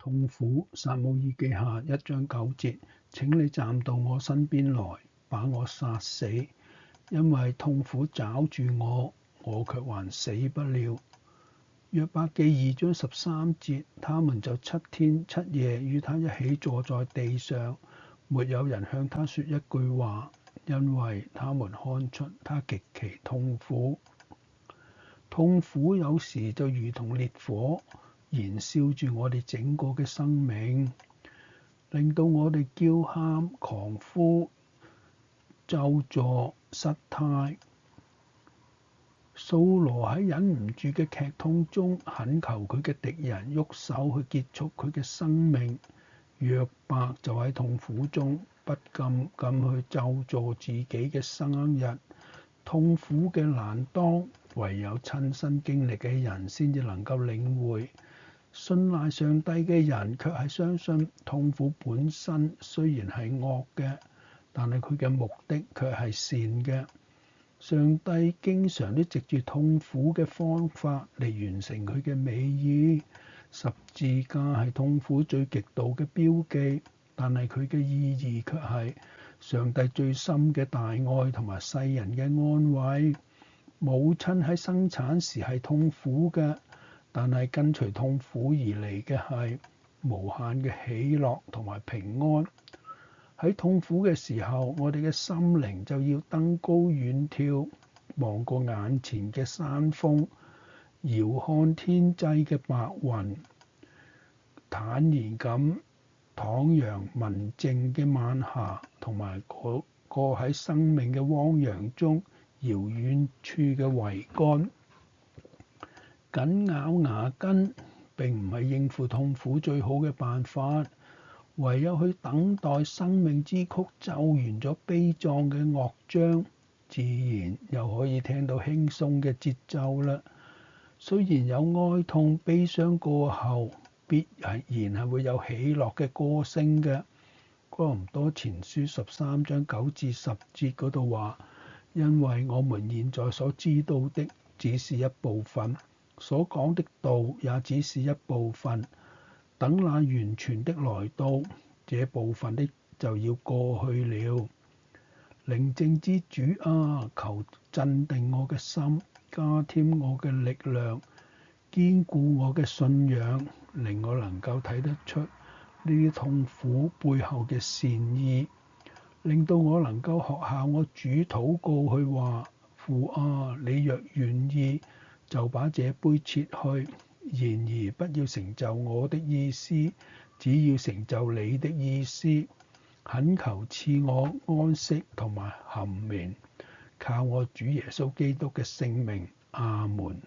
痛苦。撒母耳記下1章9節，請你站到我身邊來，把我殺死，因為痛苦抓住我，我卻還死不了。約伯記2章13節，他們就7天7夜與他一起坐在地上，沒有人向他說一句話，因為他們看出他極其痛苦。痛苦有時就如同烈火，燃燒住我哋整個嘅生命，令到我哋叫喊、狂呼、咒詛、失態。掃羅喺忍唔住嘅劇痛中，懇求佢嘅敵人喐手去結束佢嘅生命。約伯就喺痛苦中不禁咁去咒詛自己嘅生日。痛苦嘅難當，唯有親身經歷嘅人先至能夠領會。信賴上帝嘅人卻係相信痛苦本身雖然係惡嘅，但係佢嘅目的卻係善嘅。上帝經常都藉住痛苦嘅方法嚟完成佢嘅美意。十字架係痛苦最極度嘅標記，但係佢嘅意義卻係上帝最深嘅大愛同埋世人嘅安慰。母親喺生產時係痛苦嘅，但係跟隨痛苦而嚟嘅係無限嘅喜樂同埋平安。喺痛苦嘅時候，我哋嘅心靈就要登高遠眺，望過眼前嘅山峰，遙看天際嘅白雲，坦然咁徜徉文靜嘅晚霞，同埋嗰個喺生命嘅汪洋中遙遠處嘅桅杆。緊咬牙根並唔係應付痛苦最好嘅辦法，唯有去等待生命之曲奏完咗悲壯嘅樂章，自然又可以聽到輕鬆嘅節奏啦。雖然有哀痛悲傷過後，必然係會有喜樂嘅歌聲嘅。哥林多前書13章9至10節嗰度話，因為我們現在所知道的只是一部分，所講的道也只是一部分，等那完全的來到，這部分的就要過去了。寧靜之主啊，求鎮定我嘅心，加添我嘅力量，堅固我嘅信仰，令我能夠睇得出呢啲痛苦背後嘅善意，令到我能夠學下我主禱告去話，父啊，你若願意，就把這杯撤去，然而不要成就我的意思，只要成就你的意思。懇求賜我安息同埋酣眠，靠我主耶穌基督嘅聖名，阿門。